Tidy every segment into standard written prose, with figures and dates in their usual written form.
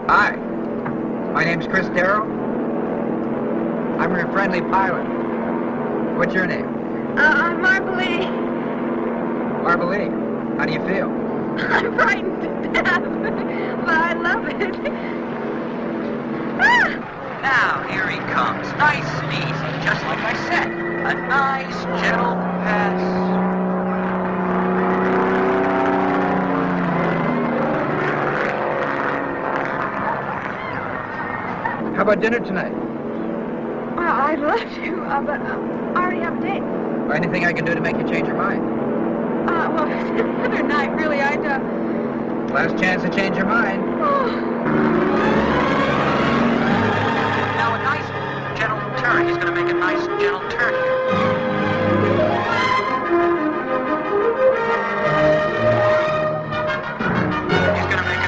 Hi, my name's Chris Darrow. I'm your friendly pilot. What's your name? I'm Marbelie. Marbelie, how do you feel? I'm frightened to death, but I love it. Ah! Now, here he comes. Nice and easy, just like I said. A nice, gentle pass. How about dinner tonight? Well, I'd love to, but I already have a date. Or anything I can do to make you change your mind? Well, another night, really, Last chance to change your mind. Oh. Now, a nice, gentle turn. He's going to make a nice, gentle turn here. He's going to make a...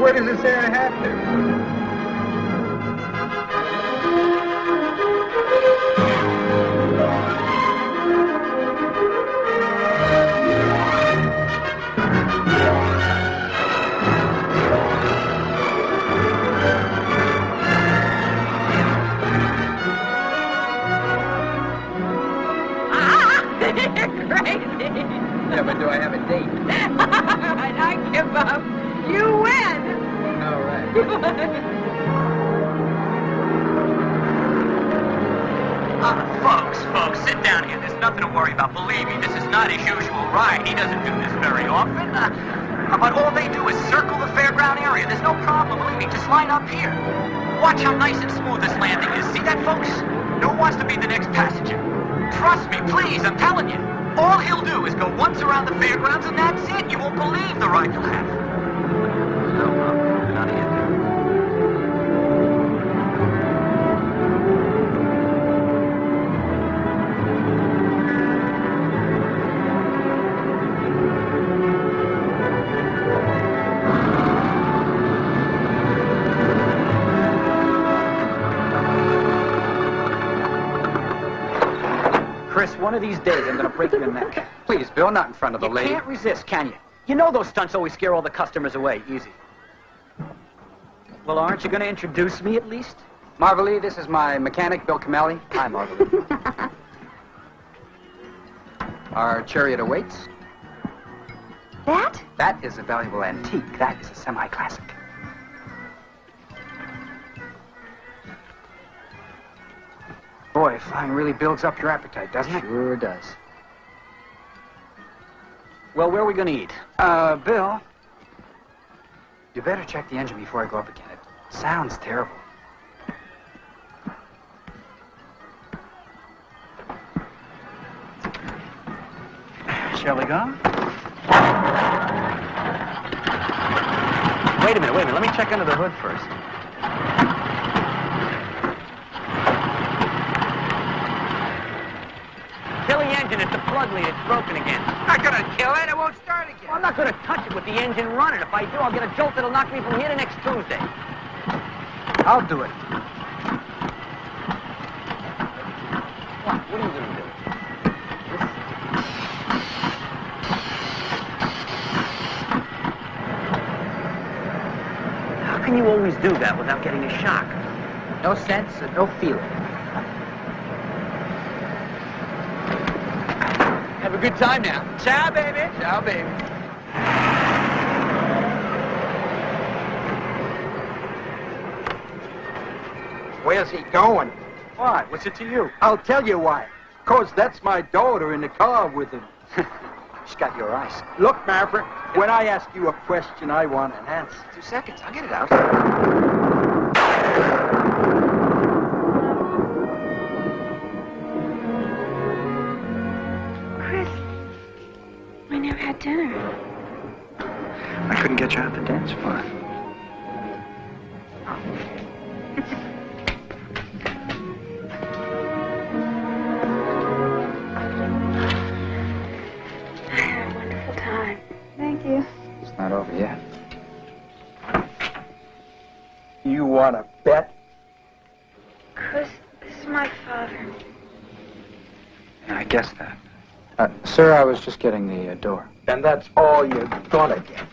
Where does it say I have to? You're crazy. Yeah, but do I have a date? I give up. You win. All right. Folks, sit down here. There's nothing to worry about. Believe me, this is not his usual ride. He doesn't do this very often. But all they do is circle the fairground area. There's no problem. Believe me, just line up here. Watch how nice and smooth this landing is. See that, folks? No one wants to be the next passenger. Trust me, please, I'm telling you. All he'll do is go once around the fairgrounds, and that's it. You won't believe the ride you'll have. No, none of you. Chris, one of these days I'm going to break your neck. Please, Bill, not in front of the lady. You can't resist, can you? You know those stunts always scare all the customers away. Easy. Well, aren't you going to introduce me at least? Marbelie, this is my mechanic, Bill Camelli. Hi, Marbelie. Our chariot awaits. That? That is a valuable antique. That is a semi-classic. Boy, flying really builds up your appetite, doesn't it? Sure does. Well, where are we going to eat? Bill, you better check the engine before I go up again. It sounds terrible. Shall we go? Wait a minute. Let me check under the hood first. Kill the engine. engine. It's the plug lead. It's broken again. I'm not gonna kill it. It won't start again. Well, I'm not going to touch it with the engine running. If I do, I'll get a jolt that'll knock me from here to next Tuesday. I'll do it. What? What are you going to do? How can you always do that without getting a shock? No sense and no feeling. Have a good time now. Ciao, baby. Ciao, baby. Where's he going? Why? What's it to you? I'll tell you why. 'Cause that's my daughter in the car with him. She's got your eyes. Look, Maverick, when I ask you a question, I want an answer. 2 seconds. I'll get it out. Chris, we never had dinner. I couldn't get you out the dance floor. I had a wonderful time. Thank you. It's not over yet. You want to bet? Chris, this is my father. Yeah, I guess that. Sir, I was just getting the door. And that's all you're gonna get.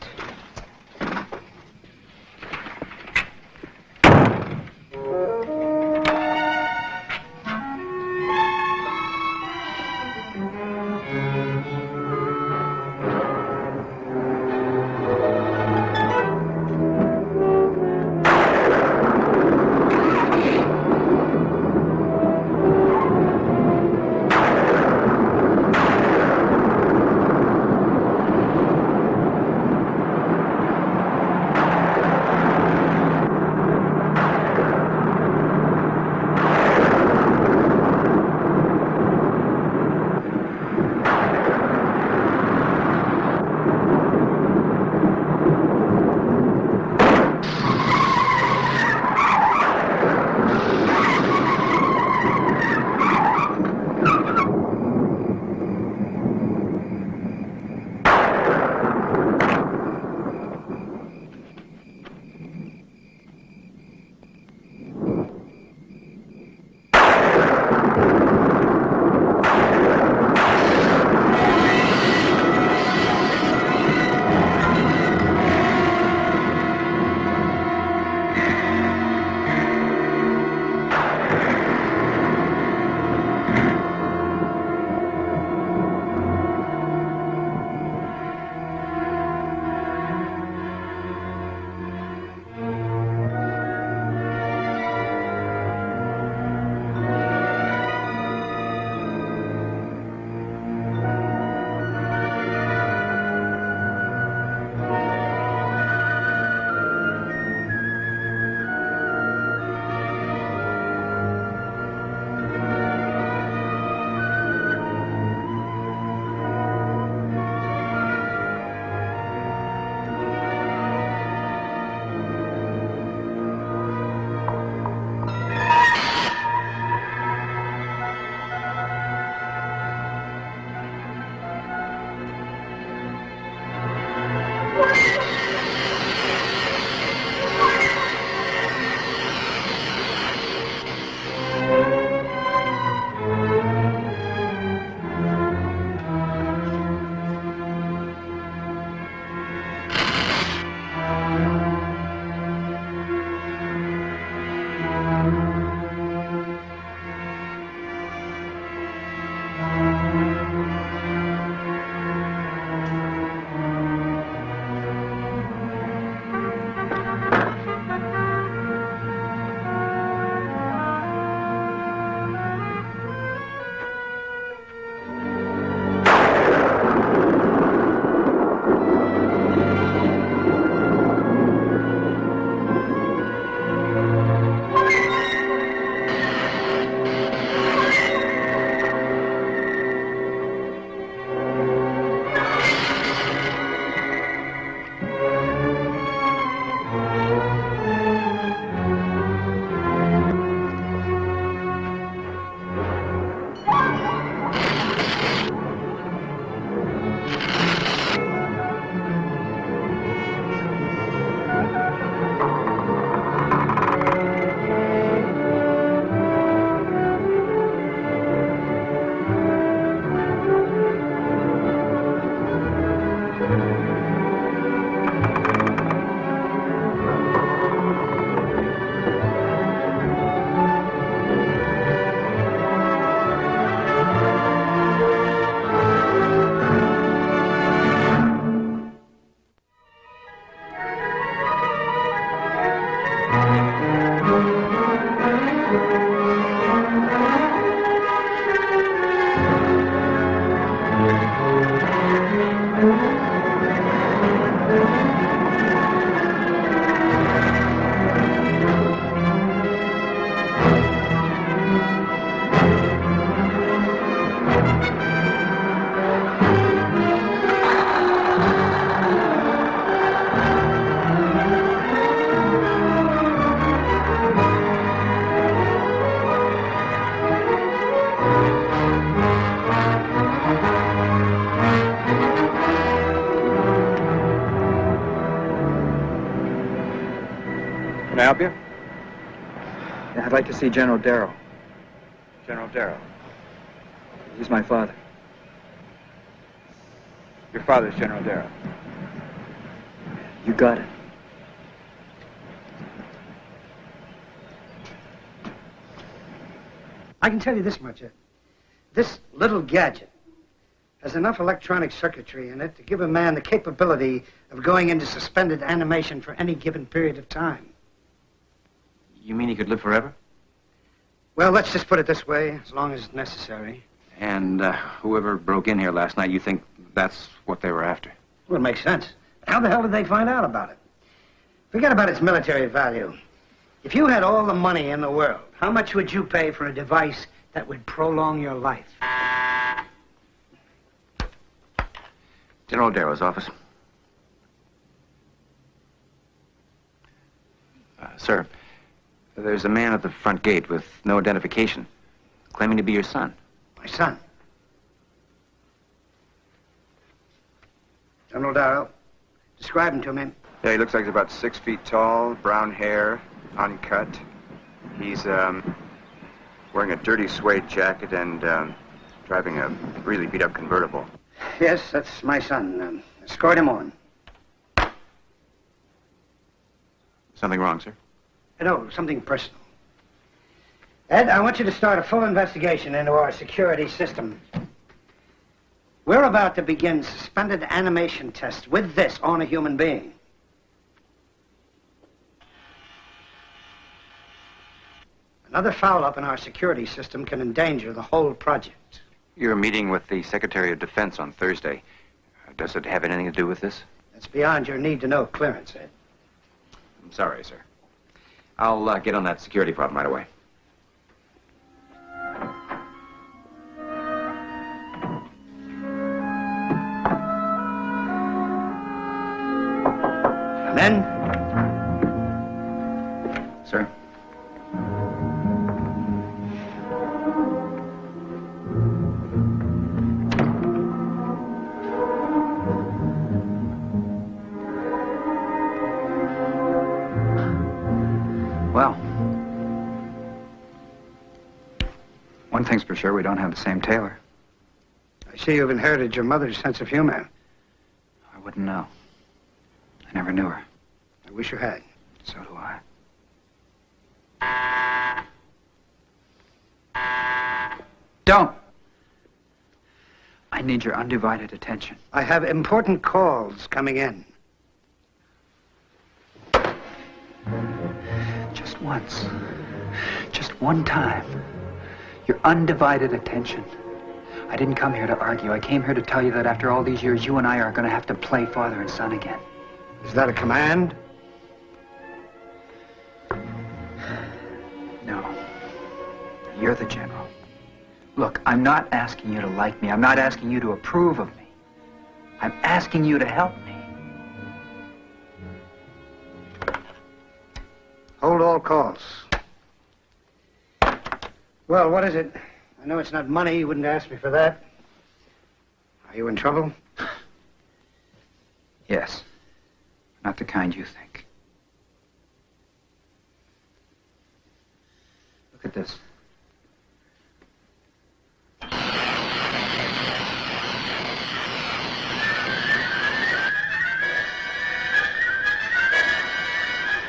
Can I help you? Yeah, I'd like to see General Darrow. General Darrow. He's my father. Your father's General Darrow. You got it. I can tell you this much, Ed. This little gadget has enough electronic circuitry in it to give a man the capability of going into suspended animation for any given period of time. You mean he could live forever? Well, let's just put it this way, as long as it's necessary. And whoever broke in here last night, you think that's what they were after? Well, it makes sense. How the hell did they find out about it? Forget about its military value. If you had all the money in the world, how much would you pay for a device that would prolong your life? General Darrow's office. Sir, there's a man at the front gate with no identification, claiming to be your son. My son. General Darrow, describe him to me. Yeah, he looks like he's about 6 feet tall, brown hair, uncut. He's wearing a dirty suede jacket and driving a really beat-up convertible. Yes, that's my son. Escort him on. Something wrong, sir? No, something personal. Ed, I want you to start a full investigation into our security system. We're about to begin suspended animation tests with this on a human being. Another foul-up in our security system can endanger the whole project. You're meeting with the Secretary of Defense on Thursday. Does it have anything to do with this? That's beyond your need-to-know clearance, Ed. I'm sorry, sir. I'll get on that security problem right away. Come in. Sir? Well, one thing's for sure, we don't have the same tailor. I see you've inherited your mother's sense of humor. I wouldn't know. I never knew her. I wish you had. So do I. Don't! I need your undivided attention. I have important calls coming in. Just once. Just one time. Your undivided attention. I didn't come here to argue. I came here to tell you that after all these years, you and I are going to have to play father and son again. Is that a command? No. You're the general. Look, I'm not asking you to like me. I'm not asking you to approve of me. I'm asking you to help me. Hold all calls. Well, what is it? I know it's not money. You wouldn't ask me for that. Are you in trouble? Yes. Not the kind you think. Look at this.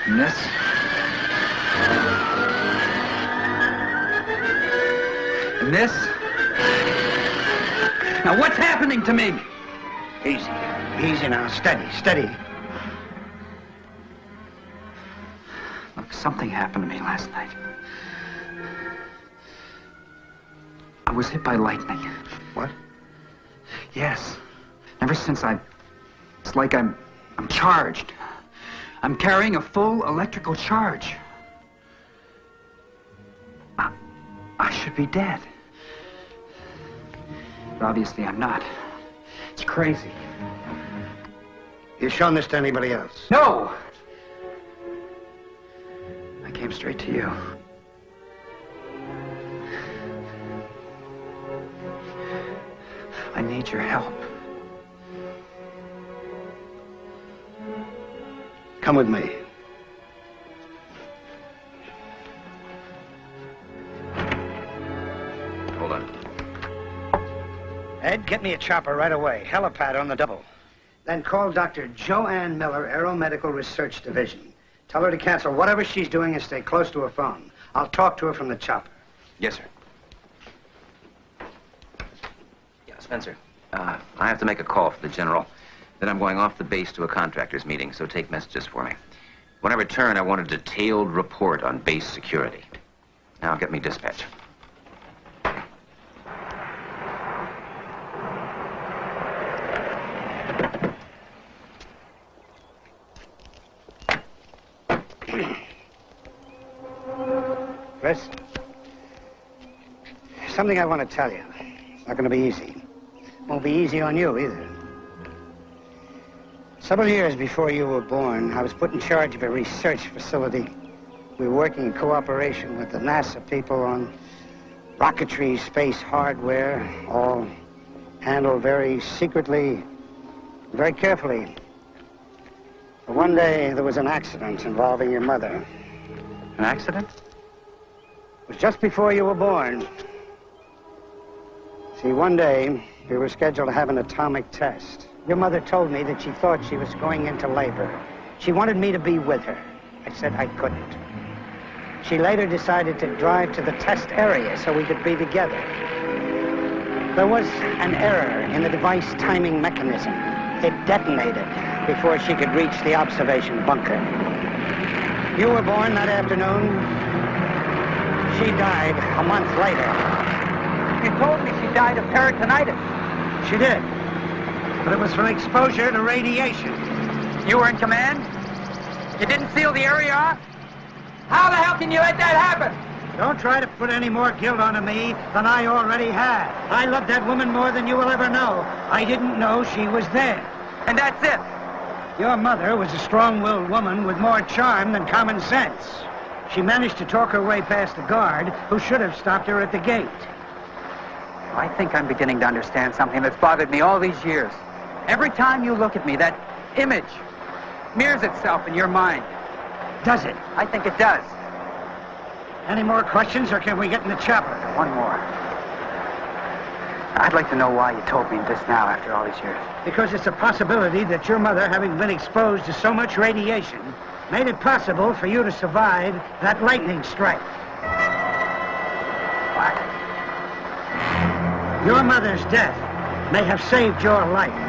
And this. And this. Now, what's happening to me? Easy. Easy now. Steady, steady. Look, something happened to me last night. I was hit by lightning. What? Yes. Ever since it's like I'm charged. I'm carrying a full electrical charge. I should be dead. But obviously I'm not. It's crazy. You shown this to anybody else? No! I came straight to you. I need your help. Come with me. Ed, get me a chopper right away. Helipad on the double. Then call Dr. Joanne Miller, Aeromedical Research Division. Tell her to cancel whatever she's doing and stay close to her phone. I'll talk to her from the chopper. Yes, sir. Yeah, Spencer. I have to make a call for the general. Then I'm going off the base to a contractors meeting, so take messages for me. When I return, I want a detailed report on base security. Now, get me dispatch. Chris, something I want to tell you. It's not going to be easy. Won't be easy on you either. Several years before you were born, I was put in charge of a research facility. We were working in cooperation with the NASA people on rocketry, space hardware, all handled very secretly, very carefully. But one day, there was an accident involving your mother. An accident? It was just before you were born. See, one day, we were scheduled to have an atomic test. Your mother told me that she thought she was going into labor. She wanted me to be with her. I said I couldn't. She later decided to drive to the test area so we could be together. There was an error in the device timing mechanism. It detonated before she could reach the observation bunker. You were born that afternoon. She died a month later. You told me she died of peritonitis. She did. But it was from exposure to radiation. You were in command? You didn't seal the area off? How the hell can you let that happen? Don't try to put any more guilt onto me than I already had. I loved that woman more than you will ever know. I didn't know she was there. And that's it. Your mother was a strong-willed woman with more charm than common sense. She managed to talk her way past the guard, who should have stopped her at the gate. I think I'm beginning to understand something that's bothered me all these years. Every time you look at me, that image mirrors itself in your mind. Does it? I think it does. Any more questions, or can we get in the chopper? One more. I'd like to know why you told me this now after all these years. Because it's a possibility that your mother, having been exposed to so much radiation, made it possible for you to survive that lightning strike. What? Your mother's death may have saved your life.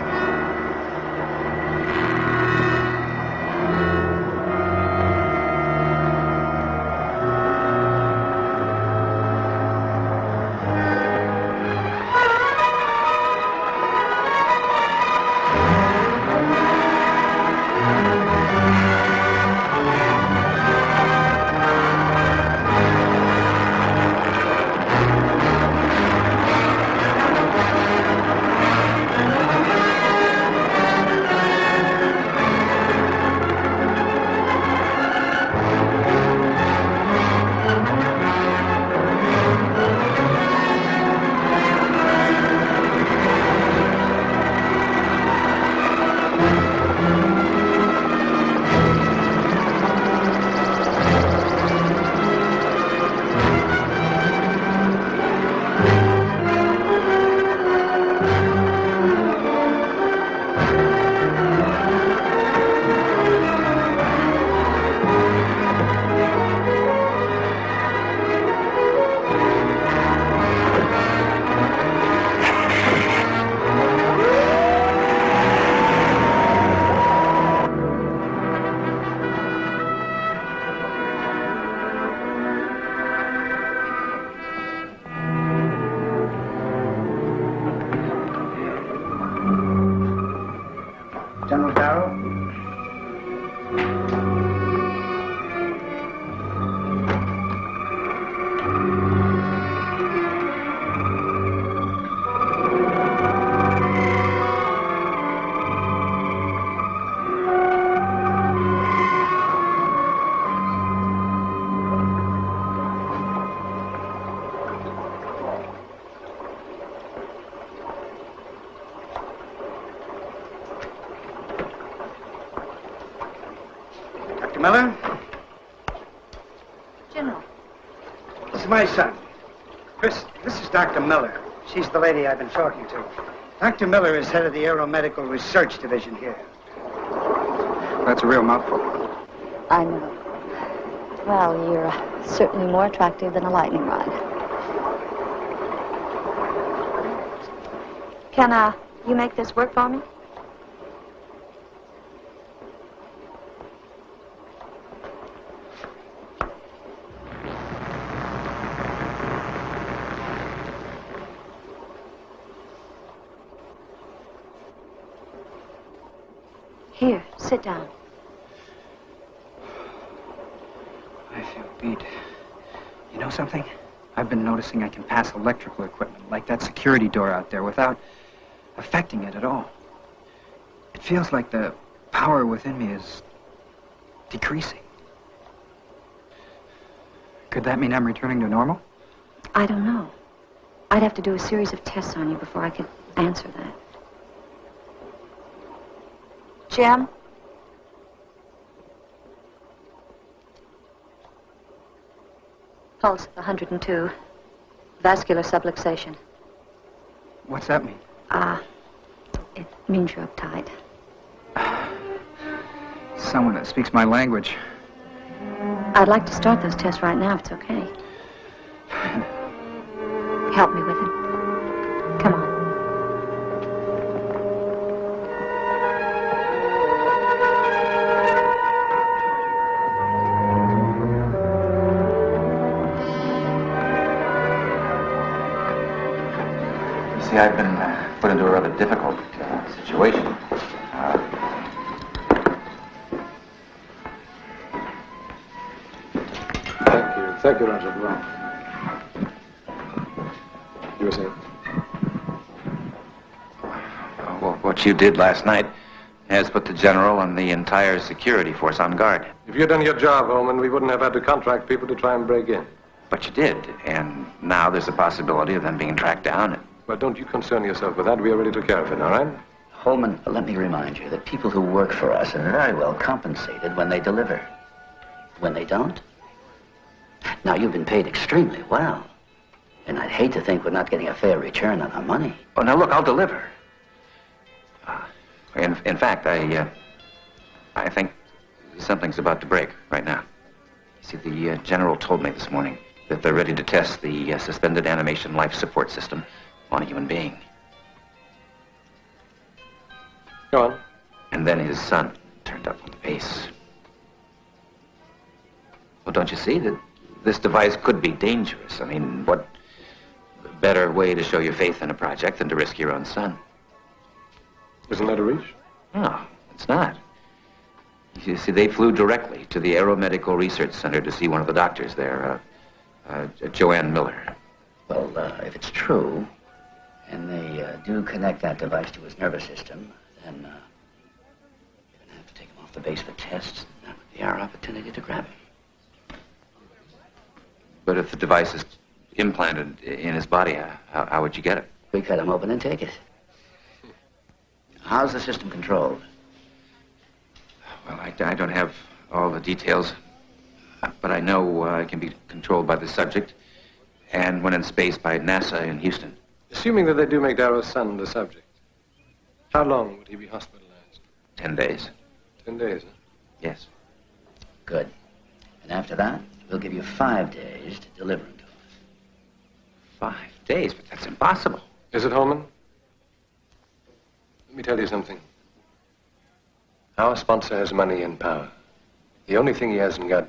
General Darrow? Miller? General. This is my son. Chris, this is Dr. Miller. She's the lady I've been talking to. Dr. Miller is head of the Aeromedical Research Division here. That's a real mouthful. I know. Well, you're certainly more attractive than a lightning rod. Can, you make this work for me? Here, sit down. I feel beat. You know something? I've been noticing I can pass electrical equipment, like that security door out there, without affecting it at all. It feels like the power within me is decreasing. Could that mean I'm returning to normal? I don't know. I'd have to do a series of tests on you before I could answer that. Jim? Pulse 102. Vascular subluxation. What's that mean? It means you're uptight. Someone that speaks my language. I'd like to start those tests right now, if it's okay. Help me with it. Come on. See, I've been put into a rather difficult situation. Thank you, Roger. Well, you were saying? Well, what you did last night has put the general and the entire security force on guard. If you'd done your job, Holman, we wouldn't have had to contract people to try and break in. But you did, and now there's a possibility of them being tracked down. Well, don't you concern yourself with that. We already took care of it, all right? Holman, let me remind you that people who work for us are very well compensated when they deliver. When they don't? Now, you've been paid extremely well. And I'd hate to think we're not getting a fair return on our money. Oh, now look, I'll deliver. In fact, I think something's about to break right now. See, the general told me this morning that they're ready to test the suspended animation life support system on a human being. Go on. And then his son turned up on the base. Well, don't you see that this device could be dangerous? I mean, what better way to show your faith in a project than to risk your own son? Isn't that a reach? No, it's not. You see, they flew directly to the Aeromedical Research Center to see one of the doctors there, Joanne Miller. Well, if it's true, and they do connect that device to his nervous system, then you're going to have to take him off the base for tests. That would be our opportunity to grab him. But if the device is implanted in his body, how would you get it? We cut him open and take it. How's the system controlled? Well, I don't have all the details, but I know it can be controlled by the subject, and when in space by NASA in Houston. Assuming that they do make Darrow's son the subject, how long would he be hospitalized? 10 days. 10 days, huh? Yes. Good. And after that, we'll give you 5 days to deliver him to us. 5 days? But that's impossible. Is it, Holman? Let me tell you something. Our sponsor has money and power. The only thing he hasn't got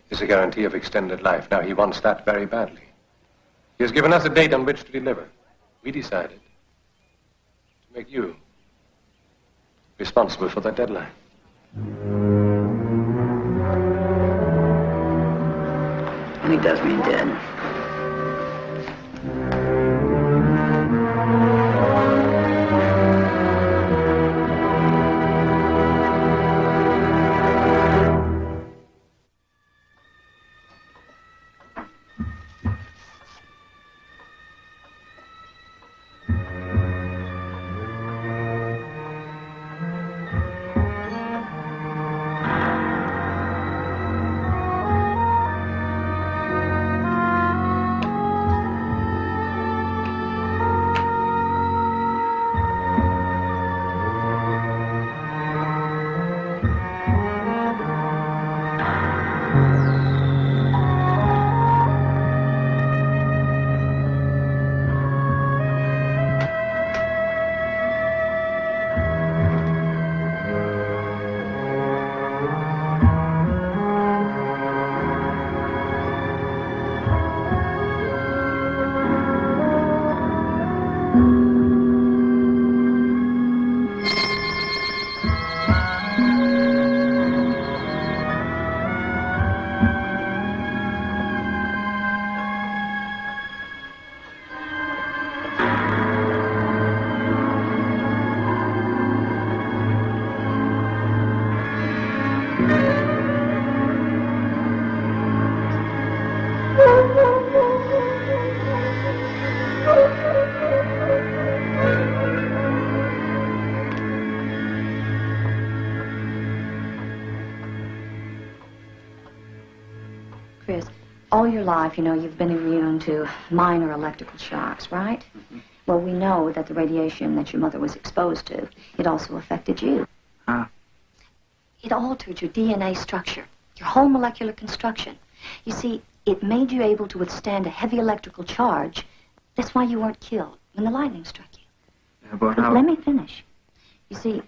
is a guarantee of extended life. Now, he wants that very badly. He has given us a date on which to deliver. We decided to make you responsible for that deadline. And he does mean dead. Chris, all your life, you know, you've been immune to minor electrical shocks, right? Mm-hmm. Well, we know that the radiation that your mother was exposed to, it also affected you. Huh? It altered your DNA structure, your whole molecular construction. You see, it made you able to withstand a heavy electrical charge. That's why you weren't killed when the lightning struck you. But how... Let me finish. You see,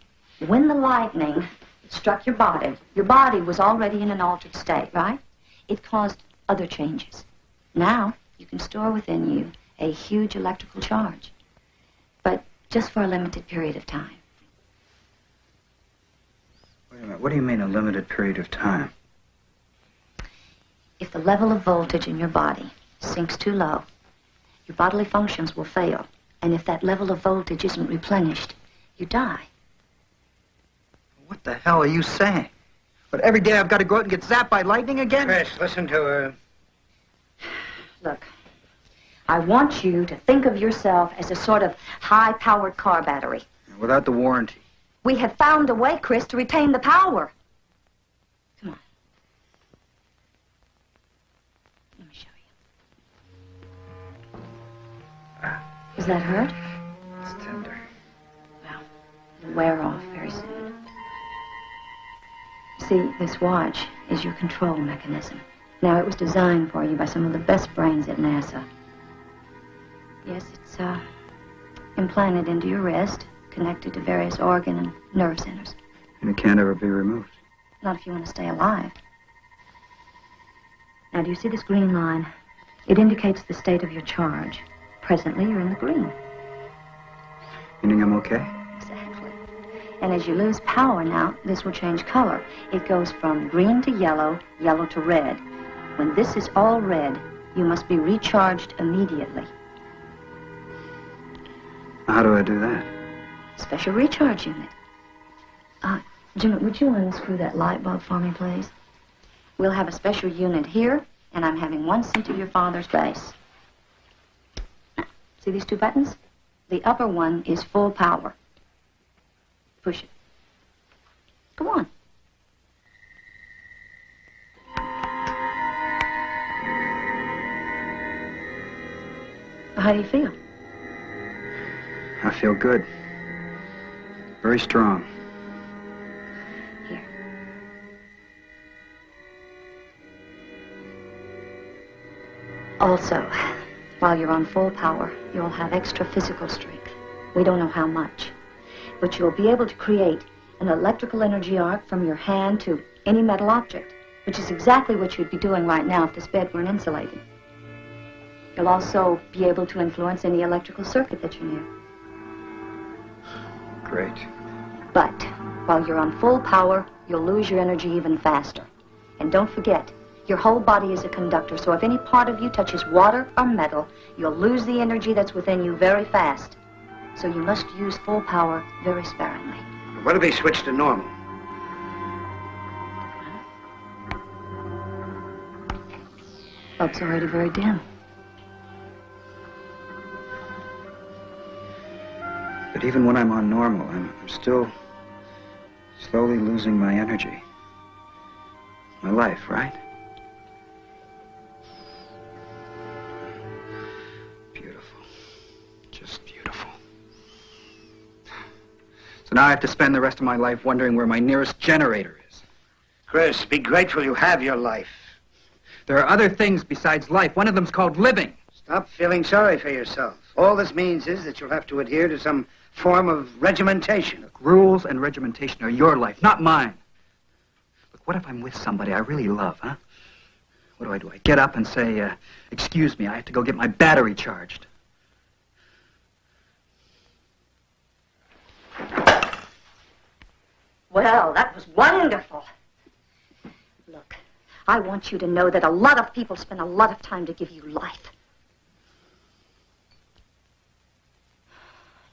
when the lightning struck your body was already in an altered state, right? It caused other changes. Now, you can store within you a huge electrical charge, but just for a limited period of time. Wait a minute, what do you mean a limited period of time? If the level of voltage in your body sinks too low, your bodily functions will fail. And if that level of voltage isn't replenished, you die. What the hell are you saying? But every day I've got to go out and get zapped by lightning again? Chris, listen to her. Look, I want you to think of yourself as a sort of high-powered car battery. Without the warranty. We have found a way, Chris, to retain the power. Come on. Let me show you. Does that hurt? It's tender. Well, it'll wear off very soon. See, this watch is your control mechanism. Now, it was designed for you by some of the best brains at NASA. Yes, it's implanted into your wrist, connected to various organ and nerve centers. And it can't ever be removed. Not if you want to stay alive. Now, do you see this green line? It indicates the state of your charge. Presently, you're in the green. Meaning I'm okay? Exactly. And as you lose power now, this will change color. It goes from green to yellow, yellow to red. When this is all red, you must be recharged immediately. How do I do that? Special recharge unit. Jimmy, would you unscrew that light bulb for me, please? We'll have a special unit here, and I'm having one sent to your father's base. See these two buttons? The upper one is full power. Push it. Go on. How do you feel? I feel good. Very strong. Here. Also, while you're on full power, you'll have extra physical strength. We don't know how much. But you'll be able to create an electrical energy arc from your hand to any metal object, which is exactly what you'd be doing right now if this bed weren't insulated. You'll also be able to influence any electrical circuit that you're near. Great. But while you're on full power, you'll lose your energy even faster. And don't forget, your whole body is a conductor, so if any part of you touches water or metal, you'll lose the energy that's within you very fast. So you must use full power very sparingly. What if he switched to normal? Bulb's already very dim. But even when I'm on normal, I'm still slowly losing my energy. My life, right? Beautiful. Just beautiful. So now I have to spend the rest of my life wondering where my nearest generator is. Chris, be grateful you have your life. There are other things besides life. One of them's called living. Stop feeling sorry for yourself. All this means is that you'll have to adhere to some form of regimentation. Look, rules and regimentation are your life, not mine. Look, what if I'm with somebody I really love, huh? What do? I get up and say, excuse me, I have to go get my battery charged. Well, that was wonderful. Look, I want you to know that a lot of people spend a lot of time to give you life.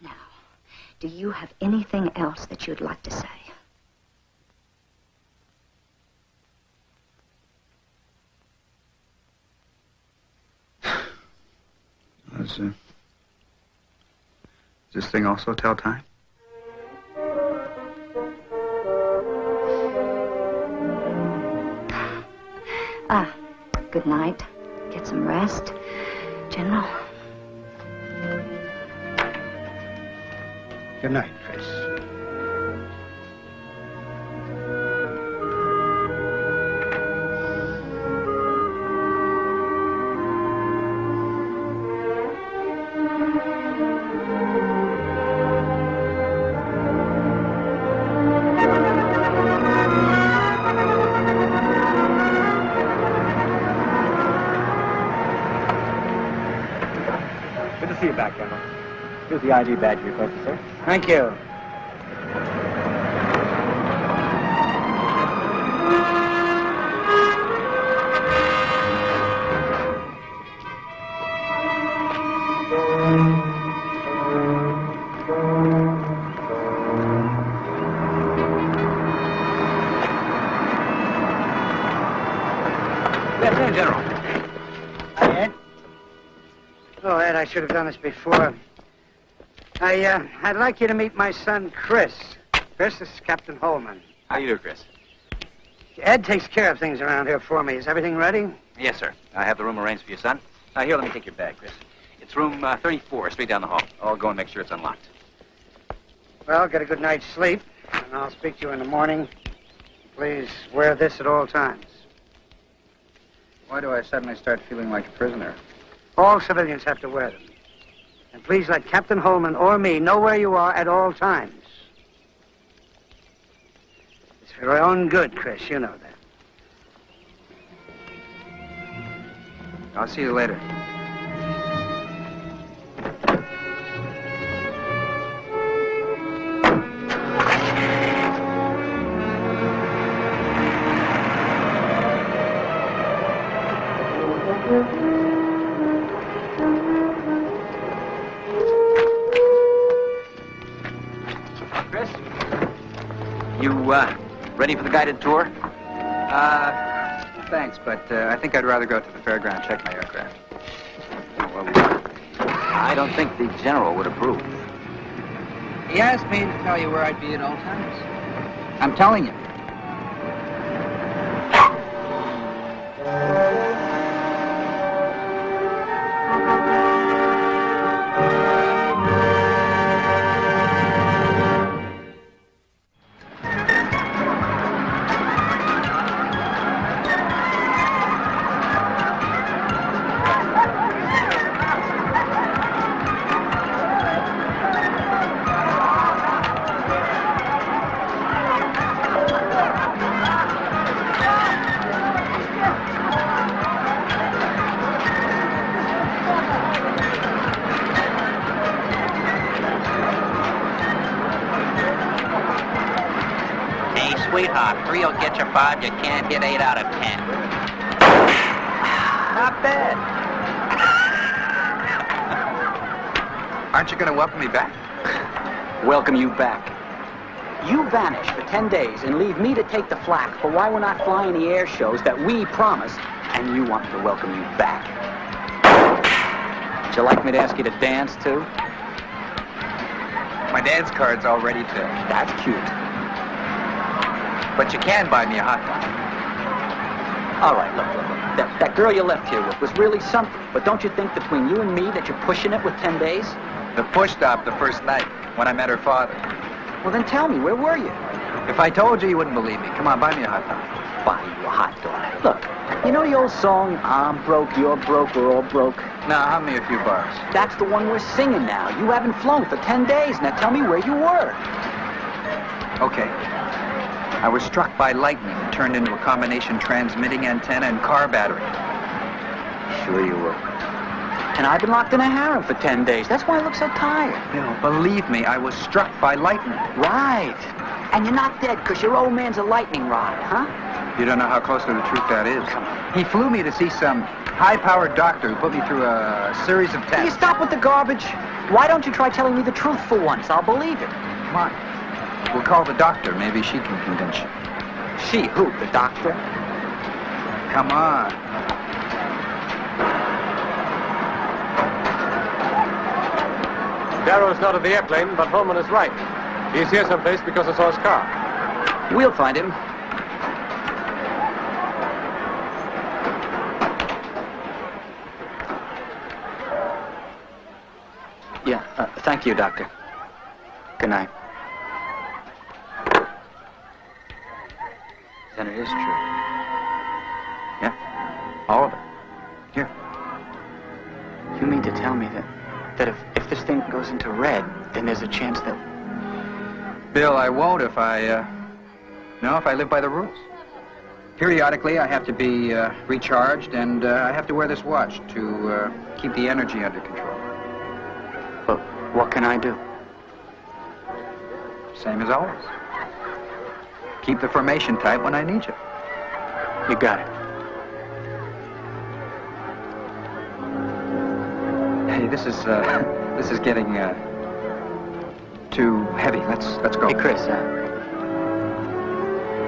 Now, do you have anything else that you'd like to say? Does this thing also tell time? Good night. Get some rest, General. Good night, Chris. Good to see you back, General. Here's the ID badge you requested, sir. Thank you. Good afternoon, General. Hi, Ed. Oh, Ed, I should have done this before. I'd like you to meet my son, Chris. Chris, this is Captain Holman. How you do, Chris? Ed takes care of things around here for me. Is everything ready? Yes, sir. I have the room arranged for you, son. Here, let me take your bag, Chris. It's room 34, straight down the hall. I'll go and make sure it's unlocked. Well, get a good night's sleep, and I'll speak to you in the morning. Please wear this at all times. Why do I suddenly start feeling like a prisoner? All civilians have to wear them. And please let Captain Holman or me know where you are at all times. It's for your own good, Chris. You know that. I'll see you later. Chris? You, ready for the guided tour? Thanks, but I think I'd rather go to the fairground and check my aircraft. Well, I don't think the General would approve. He asked me to tell you where I'd be at all times. I'm telling you. Sweetheart, 3 will get you 5. You can't hit 8 out of 10. Not bad. Aren't you going to welcome me back? Welcome you back. You vanish for 10 days and leave me to take the flak for why we're not flying the air shows that we promised, and you want me to welcome you back. Would you like me to ask you to dance, too? My dance card's all ready to. That's cute. But you can buy me a hot dog. All right, look. That girl you left here with was really something, but don't you think between you and me that you're pushing it with 10 days? The push stopped the first night when I met her father. Well, then tell me, where were you? If I told you, you wouldn't believe me. Come on, buy me a hot dog. Buy you a hot dog. Look, you know the old song, I'm broke, you're broke, we're all broke? Now, hum me a few bars. That's the one we're singing now. You haven't flown for 10 days. Now tell me where you were. Okay. I was struck by lightning and turned into a combination transmitting antenna and car battery. Sure you were. And I've been locked in a harem for 10 days. That's why I look so tired. Bill, believe me, I was struck by lightning. Right. And you're not dead because your old man's a lightning rod, huh? You don't know how close to the truth that is. Come on. He flew me to see some high-powered doctor who put me through a series of tests. Will you stop with the garbage? Why don't you try telling me the truth for once? I'll believe it. Come on. We'll call the doctor. Maybe she can convince you. She? Who? The doctor? Come on. Darrow's not at the airplane, but Holman is right. He's here someplace because I saw his car. We'll find him. Thank you, Doctor. Good night. Then it is true. Yeah? All of it. Here. You mean to tell me that if this thing goes into red, then there's a chance that... Bill, I won't if I live by the rules. Periodically, I have to be recharged, and I have to wear this watch to keep the energy under control. But what can I do? Same as always. Keep the formation tight when I need you. You got it. Hey, this is getting too heavy. Let's go. Hey, Chris,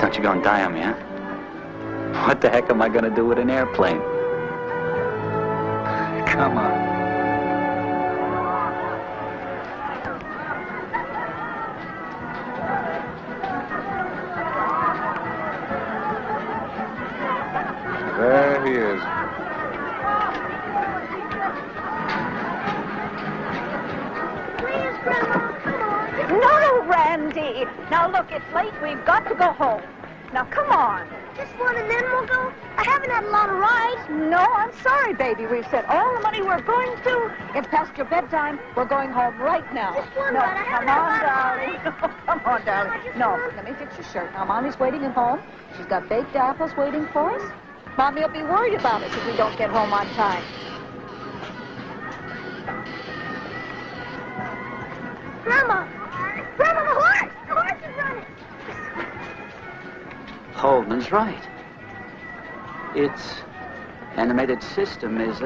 don't you go and die on me, huh? What the heck am I gonna do with an airplane? Come on. There he is. No, Randy. Now, look, it's late. We've got to go home. Now, come on. Just one and then we'll go? I haven't had a lot of rides. No, I'm sorry, baby. We've spent all the money we're going to. It's past your bedtime. We're going home right now. Just one no, ride. I come haven't on, had a darling. Come on, darling. No, let me fix your shirt. Now, Mommy's waiting at home. She's got baked apples waiting for us. Mommy will be worried about us if we don't get home on time. Grandma! Grandma, the horse! The horse is running! Holman's right. Its animated system is,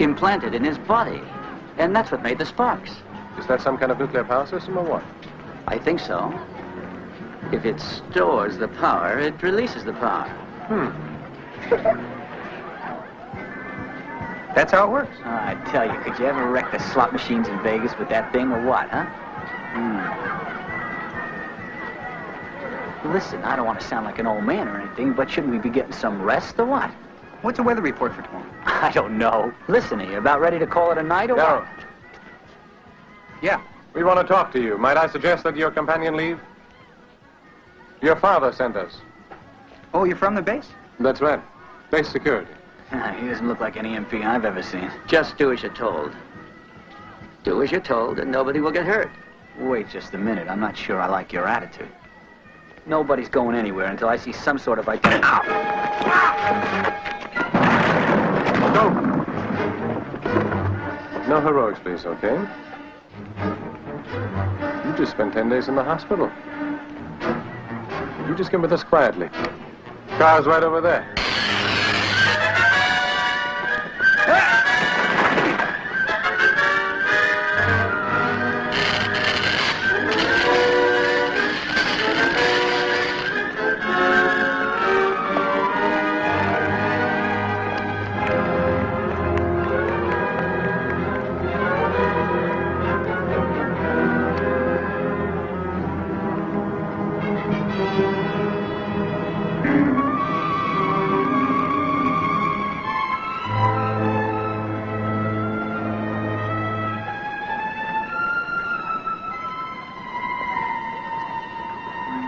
implanted in his body. And that's what made the sparks. Is that some kind of nuclear power system or what? I think so. If it stores the power, it releases the power. That's how it works. Oh, I tell you, could you ever wreck the slot machines in Vegas with that thing or what, huh? Listen, I don't want to sound like an old man or anything, but shouldn't we be getting some rest or what? What's the weather report for tomorrow? I don't know. Listen, are you about ready to call it a night or Darrow, what? Yeah. we want to talk to you. Might I suggest that your companion leave? Your father sent us. Oh, you're from the base? That's right. Base security. He doesn't look like any MP I've ever seen. Just do as you're told. Do as you're told, and nobody will get hurt. Wait just a minute. I'm not sure I like your attitude. Nobody's going anywhere until I see some sort of identity. No. No heroics, please, okay? You just spent 10 days in the hospital. You just come with us quietly. Car's right over there.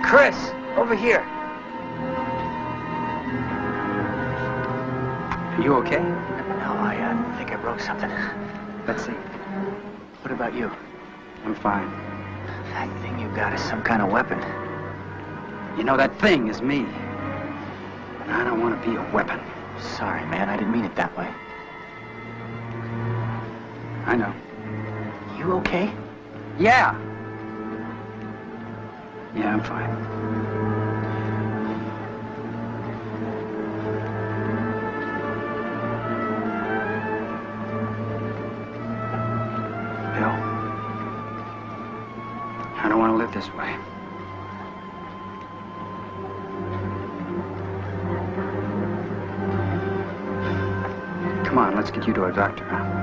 Chris, over here. Are you okay? No, I think I broke something. Let's see. What about you? I'm fine. That thing you got is some kind of weapon. You know, that thing is me. And I don't want to be a weapon. Sorry, man. I didn't mean it that way. I know. You okay? Yeah. Yeah, I'm fine. Bill, I don't want to live this way. Come on, let's get you to a doctor, huh?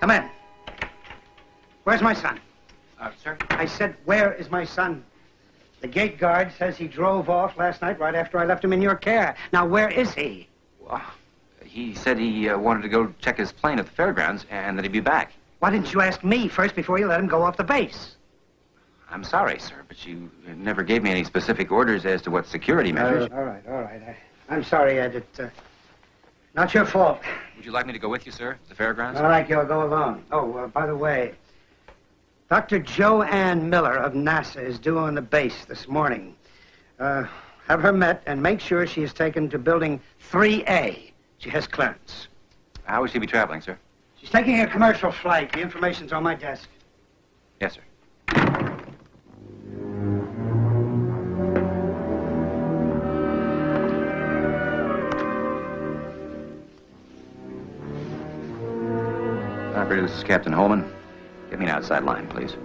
Come in. Where's my son? Sir? I said, where is my son? The gate guard says he drove off last night right after I left him in your care. Now, where is he? He said he wanted to go check his plane at the fairgrounds and that he'd be back. Why didn't you ask me first before you let him go off the base? I'm sorry, sir, but you never gave me any specific orders as to what security measures. All right. I'm sorry, Ed. It's not your fault. Would you like me to go with you, sir, to the fairgrounds? All right, you'll go alone. Oh, by the way, Dr. Joanne Miller of NASA is due on the base this morning. Have her met and make sure she is taken to building 3A. She has clearance. How will she be traveling, sir? She's taking a commercial flight. The information's on my desk. Yes, sir. Operator, this is Captain Holman. Get me an outside line, please.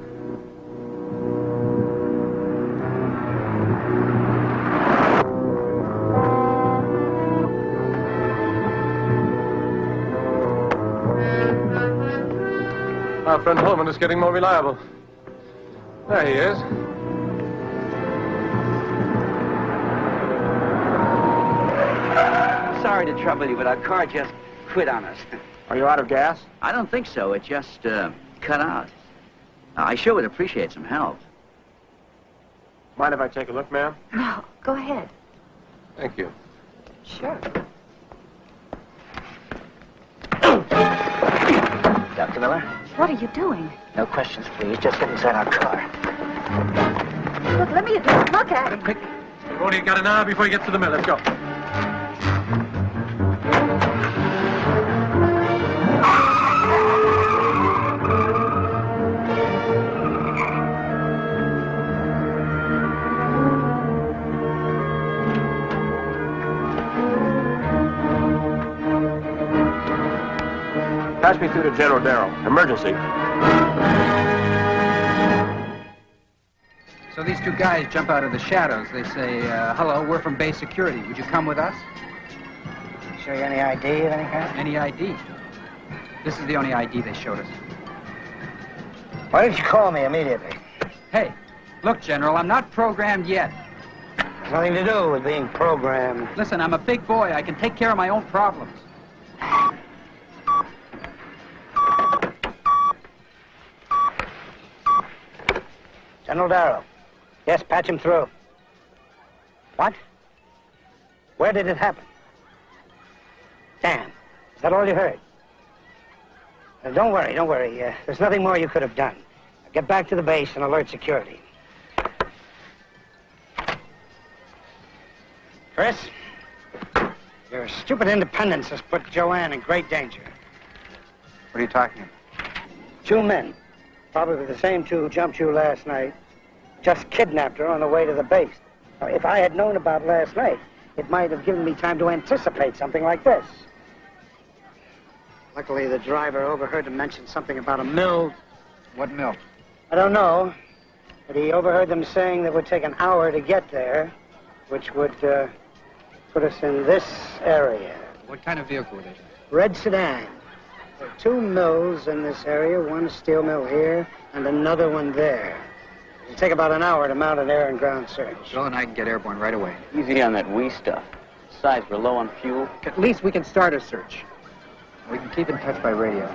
Our friend Holman is getting more reliable. There he is. Sorry to trouble you, but our car just quit on us. Are you out of gas? I don't think so. It just cut out. I sure would appreciate some help. Mind if I take a look, ma'am? No, go ahead. Thank you. Sure. Dr. Miller? What are you doing? No questions, please. Just get inside our car. Look, let me at this. Look at it. Quick. We've only got an hour before he gets to the mill. Let's go. Pass me through to General Darrow. Emergency. So these two guys jump out of the shadows. They say, hello, we're from base security. Would you come with us? Show you any ID of any kind? Any ID? This is the only ID they showed us. Why didn't you call me immediately? Hey, look, General, I'm not programmed yet. There's nothing to do with being programmed. Listen, I'm a big boy. I can take care of my own problems. General Darrow. Yes, patch him through. What? Where did it happen? Dan, is that all you heard? Don't worry. There's nothing more you could have done. Get back to the base and alert security. Chris, your stupid independence has put Joanne in great danger. What are you talking about? Two men, probably the same two who jumped you last night, just kidnapped her on the way to the base. Now, if I had known about last night, it might have given me time to anticipate something like this. Luckily, the driver overheard them mention something about a mill. What mill? I don't know, but he overheard them saying that it would take an hour to get there, which would put us in this area. What kind of vehicle were they? Red sedan. There are two mills in this area, one steel mill here and another one there. It'll take about an hour to mount an air and ground search. Bill and I can get airborne right away. Easy on that wee stuff. Besides, we're low on fuel. At least we can start a search. We can keep in touch by radio.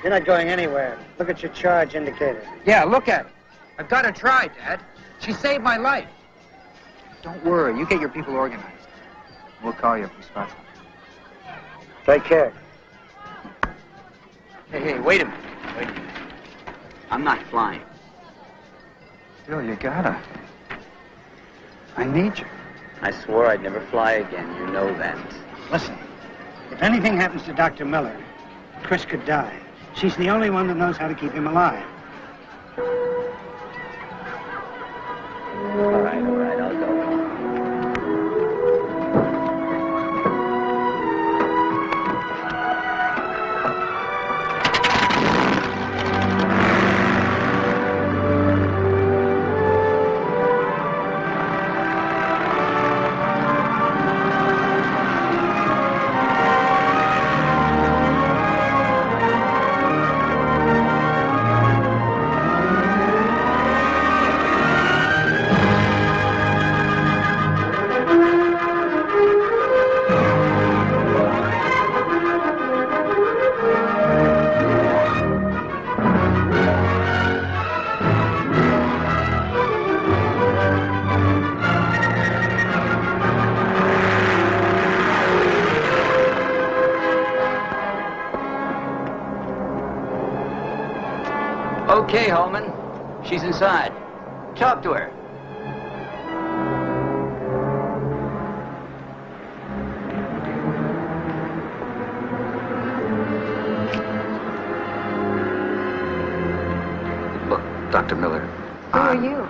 You're not going anywhere. Look at your charge indicator. Yeah, look at it. I've got to try, Dad. She saved my life. Don't worry. You get your people organized. We'll call you if we spot something. Take care. Hey, wait a minute. Wait a minute. I'm not flying. Bill, you gotta. I need you. I swore I'd never fly again. You know that. Listen, if anything happens to Dr. Miller, Chris could die. She's the only one that knows how to keep him alive. All right, I'll go. Okay, Holman. She's inside. Talk to her. Look, Dr. Miller. Who are you?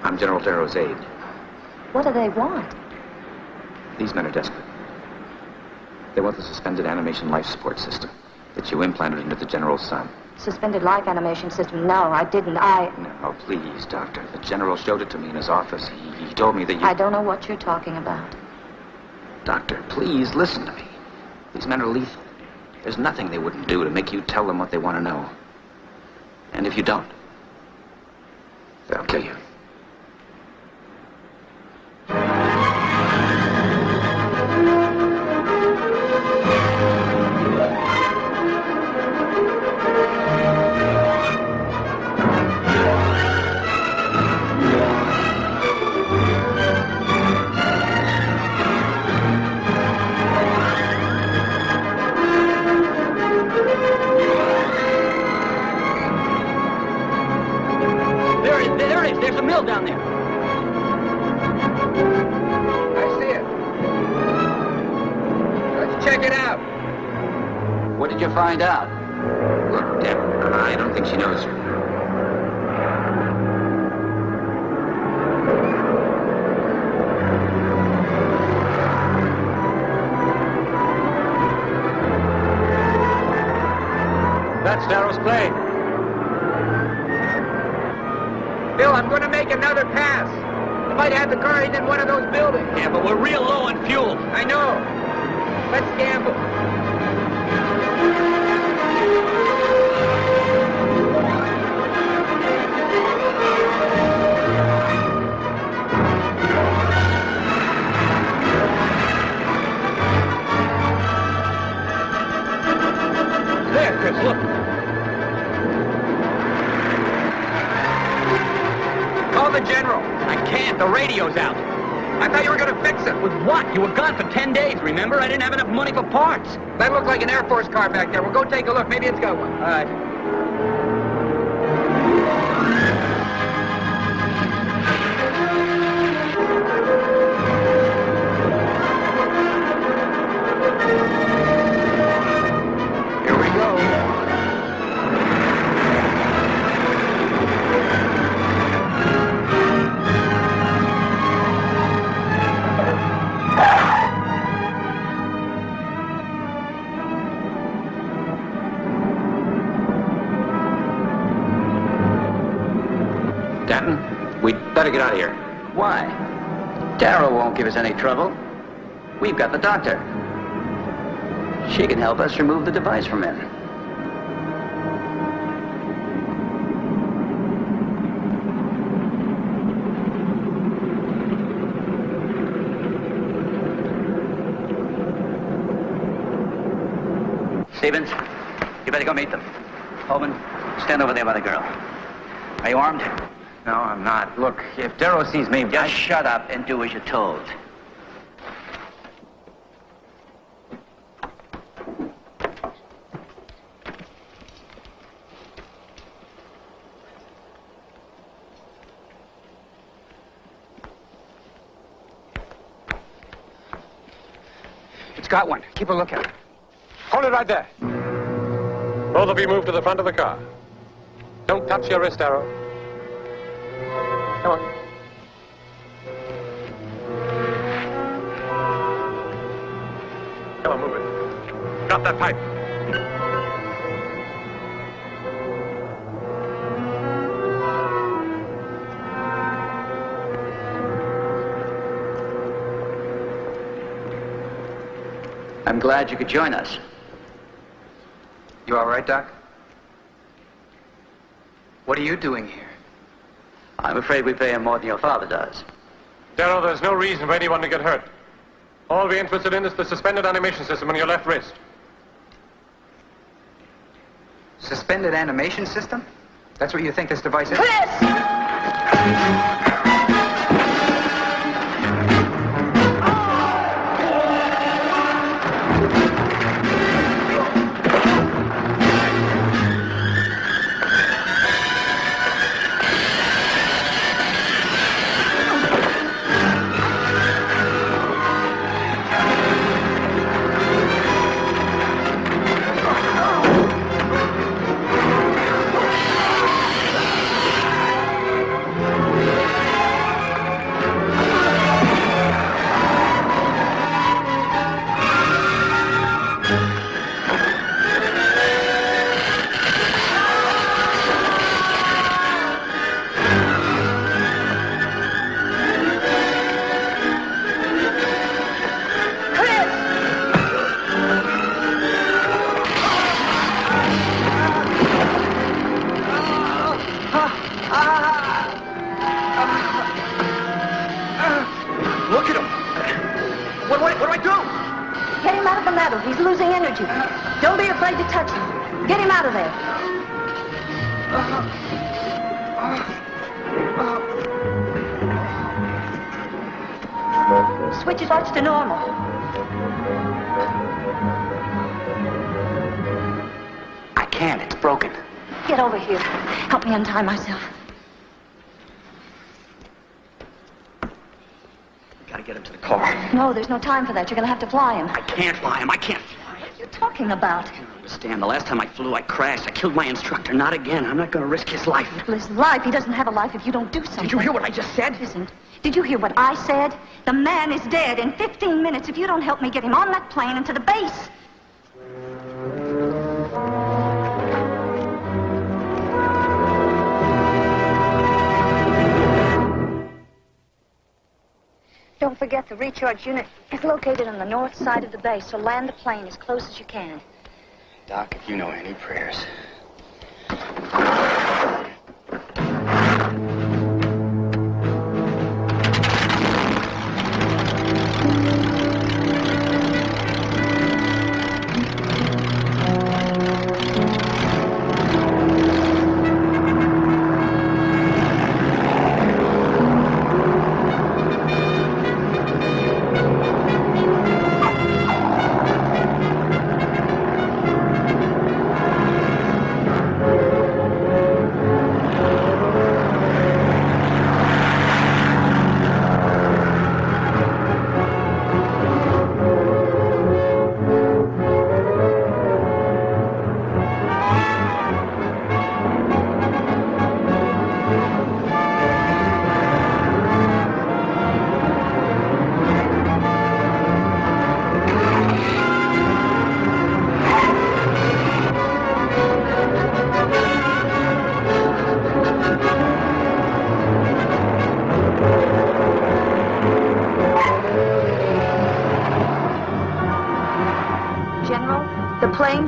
I'm General Darrow's aide. What do they want? These men are desperate. They want the suspended animation life support system that you implanted into the General's son. Suspended life animation system. No, I didn't. No, please, Doctor. The General showed it to me in his office. He told me that you... I don't know what you're talking about. Doctor, please listen to me. These men are lethal. There's nothing they wouldn't do to make you tell them what they want to know. And if you don't, they'll kill you. There it is. There's a mill down there. I see it. Let's check it out. What did you find out? Look, Deb, I don't think she knows. That's Darrow's plane. Bill, I'm going to make another pass. I might have the car hidden in one of those buildings. Yeah, but we're real low on fuel. I know. Let's gamble. There, Chris, look. Call the General. I can't. The radio's out. I thought you were going to fix it. With what? You were gone for 10 days, remember? I didn't have enough money for parts. That looked like an Air Force car back there. We'll go take a look. Maybe it's got one. All right. Here we go. Danton, we'd better get out of here. Why? Darrow won't give us any trouble. We've got the doctor. She can help us remove the device from him. Stevens, you better go meet them. Holman, stand over there by the girl. Are you armed? No, I'm not. Look, if Darrow sees me... Just shut up and do as you're told. It's got one. Keep a lookout. Hold it right there. Both of you move to the front of the car. Don't touch your wrist, Darrow. Come on. Come on, move it. Drop that pipe. I'm glad you could join us. You all right, Doc? What are you doing here? I'm afraid we pay him more than your father does. Darrow, there's no reason for anyone to get hurt. All we're interested in is the suspended animation system on your left wrist. Suspended animation system? That's what you think this device is? metal. He's losing energy. Don't be afraid to touch him. Get him out of there. Switch his watch to normal. I can't. It's broken. Get over here. Help me untie myself. Gotta get him to the car. No, there's no time for that. You're gonna have to fly him. I can't fly him. I can't fly. What are you talking about? I don't understand. The last time I flew, I crashed. I killed my instructor. Not again. I'm not gonna risk his life. His life. He doesn't have a life if you don't do something. Did you hear what I just said? Listen. Did you hear what I said? The man is dead in 15 minutes if you don't help me get him on that plane and to the base. Don't forget the recharge unit is located on the north side of the base, so land the plane as close as you can. Doc, if you know any prayers.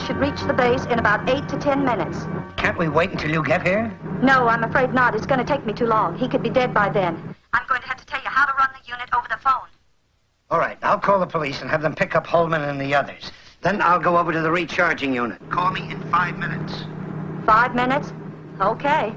Should reach the base in about 8 to 10 minutes. Can't we wait until you get here? No, I'm afraid not. It's going to take me too long. He could be dead by then. I'm going to have to tell you how to run the unit over the phone. All right, I'll call the police and have them pick up Holman and the others. Then I'll go over to the recharging unit. Call me in 5 minutes. 5 minutes? Okay.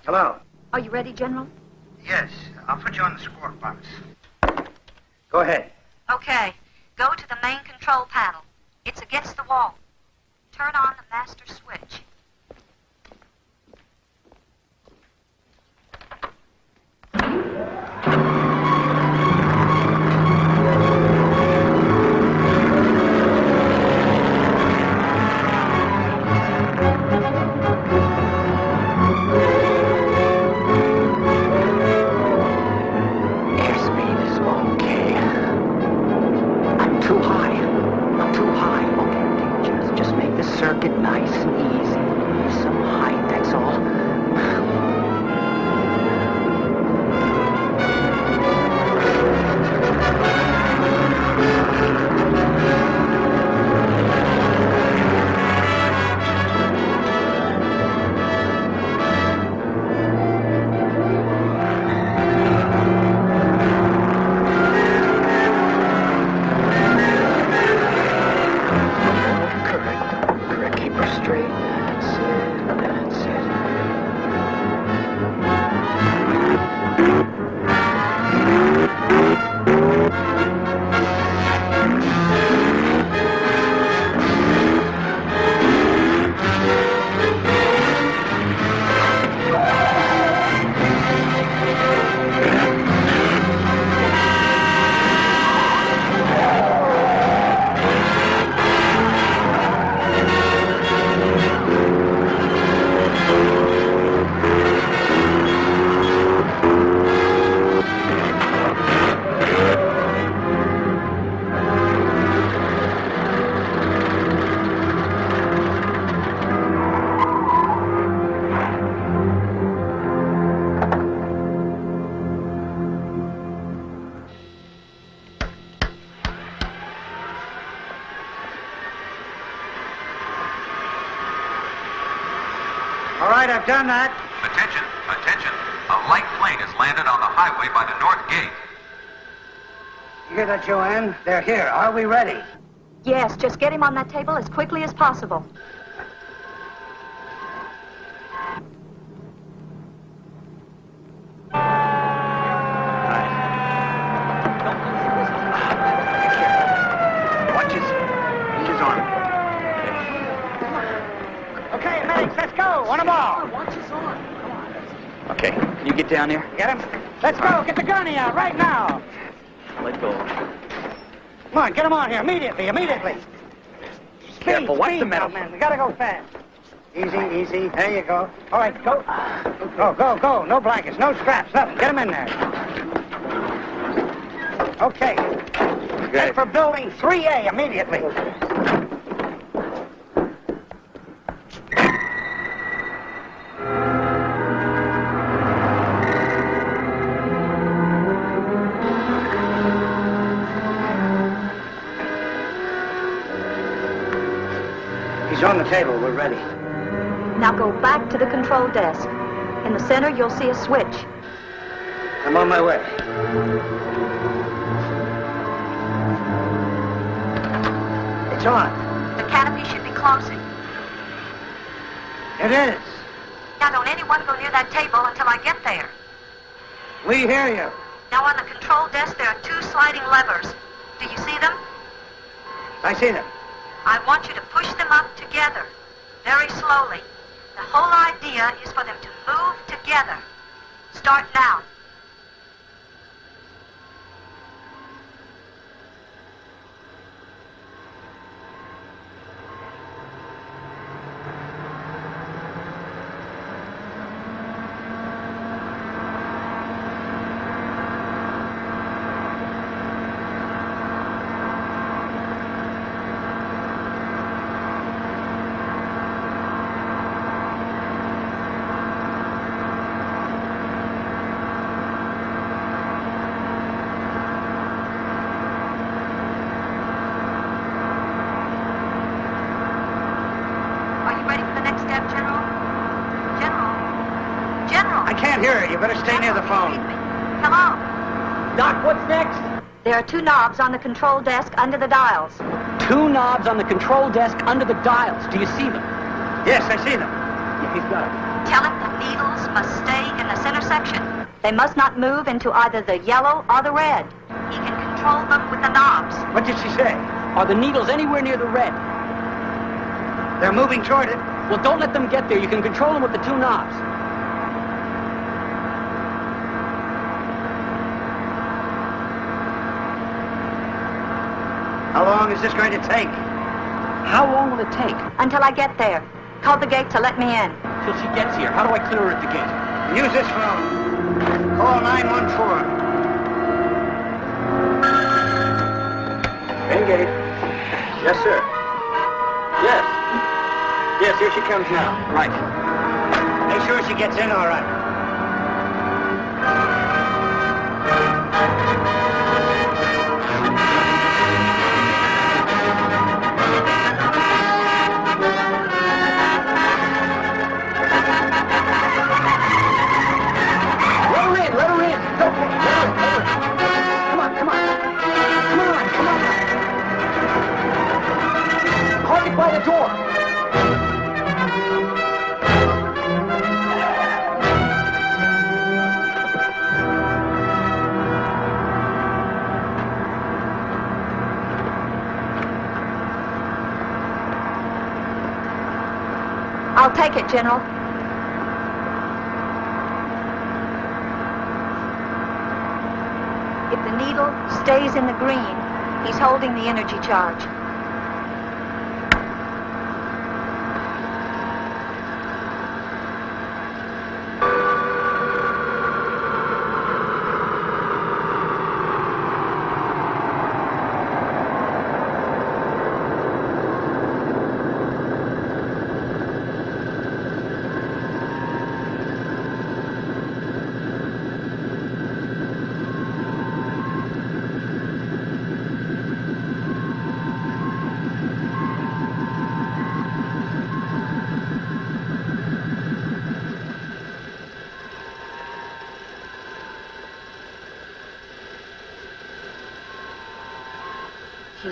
Hello? Are you ready, General? Yes, I'll put you on the squawk box. Go ahead. Okay. Go to the main control panel. It's against the wall. Turn on the master switch. Circuit nice and easy. Some height, that's all. All right, I've done that. Attention, attention. A light plane has landed on the highway by the north gate. You hear that, Joanne? They're here. Are we ready? Yes, just get him on that table as quickly as possible. Watch his arm. Okay, medics, let's go. On them all. Watch his arm. Come on. Okay, can you get down there? Get him. Let's go. Get the gunny out right now. Let go. Come on, get him on here immediately. Careful, watch the metal. Man. We gotta go fast. Easy. There you go. All right, go. Go. No blankets, no straps, nothing. Get him in there. Okay. Head for building 3A immediately. He's on the table. We're ready. Now go back to the control desk. In the center, you'll see a switch. I'm on my way. It's on. The canopy should be closing. It is. Now don't anyone go near that table until I get there. We hear you. Now on the control desk, there are 2 sliding levers. Do you see them? I see them. I want you to push them up together, very slowly. The whole idea is for them to move together. Start now. You better stay near the phone. Come on. Doc, what's next? There are 2 knobs on the control desk under the dials. 2 knobs on the control desk under the dials. Do you see them? Yes, I see them. Yeah, he's got it. Tell him the needles must stay in the center section. They must not move into either the yellow or the red. He can control them with the knobs. What did she say? Are the needles anywhere near the red? They're moving toward it. Well, don't let them get there. You can control them with the 2 knobs. How long is this going to take? How long will it take? Until I get there. Call the gate to let me in. Till she gets here. How do I clear her at the gate? Use this phone. Call 914. Engage. Yes, sir. Yes, here she comes now. Right. Make sure she gets in all right. Let her in. It's okay. Let her in. Come on. Come on. Park it by the door. I'll take it, General. If the needle stays in the green, he's holding the energy charge.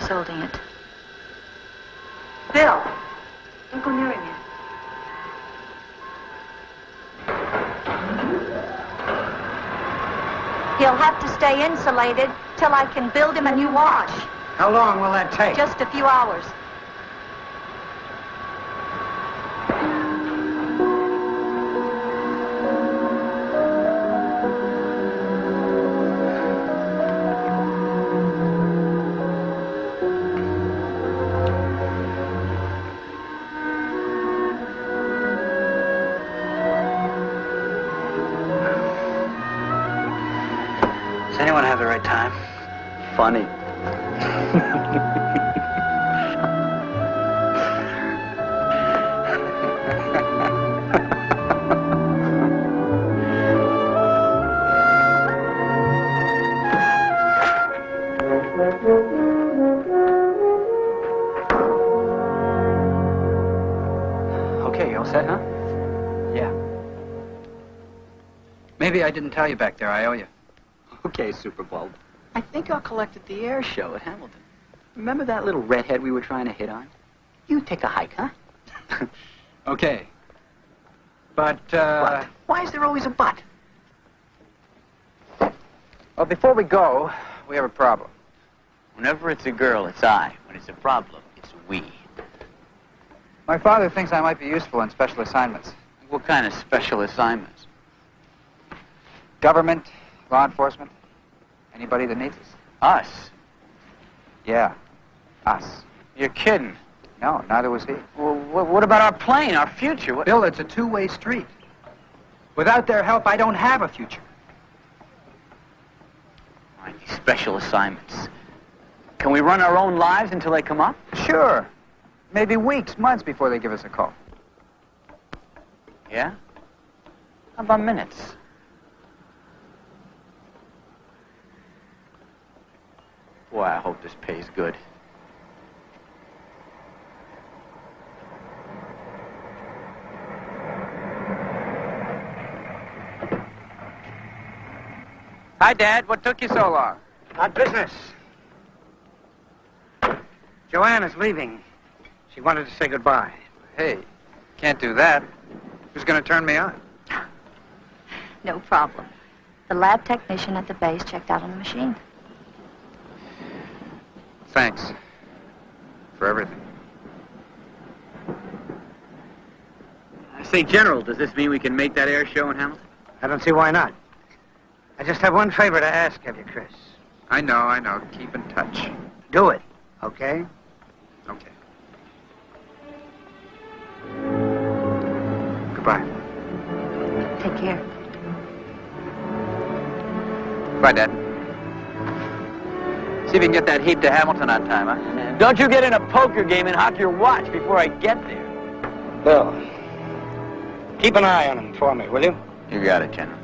Who's holding it? Bill! Don't go near him yet. He'll have to stay insulated till I can build him a new watch. How long will that take? Just a few hours. Does anyone have the right time? Funny. Okay, you all set, huh? Yeah. Maybe I didn't tell you back there. I owe you. Okay, Super Bowl. I think I'll collect at the air show at Hamilton. Remember that little redhead we were trying to hit on? You take a hike, huh? Okay. But, What? Why is there always a but? Well, before we go, we have a problem. Whenever it's a girl, it's I. When it's a problem, it's we. My father thinks I might be useful in special assignments. What kind of special assignments? Government, law enforcement, anybody that needs us. Us? Yeah, us. You're kidding. No, neither was he. Well, what about our plane, our future? What? Bill, it's a two-way street. Without their help, I don't have a future. All right, these special assignments. Can we run our own lives until they come up? Sure. Maybe weeks, months before they give us a call. Yeah? How about minutes? Boy, I hope this pays good. Hi, Dad. What took you so long? Not business. Joanne is leaving. She wanted to say goodbye. Hey, can't do that. Who's going to turn me on? No problem. The lab technician at the base checked out on the machine. Thanks for everything. I say, General, does this mean we can make that air show in Hamilton? I don't see why not. I just have one favor to ask of you, Chris. I know. Keep in touch. Do it, okay? Okay. Goodbye. Take care. Bye, Dad. See if you can get that heap to Hamilton on time, huh? Don't you get in a poker game and hock your watch before I get there. Bill, keep an eye on him for me, will you? You got it, General.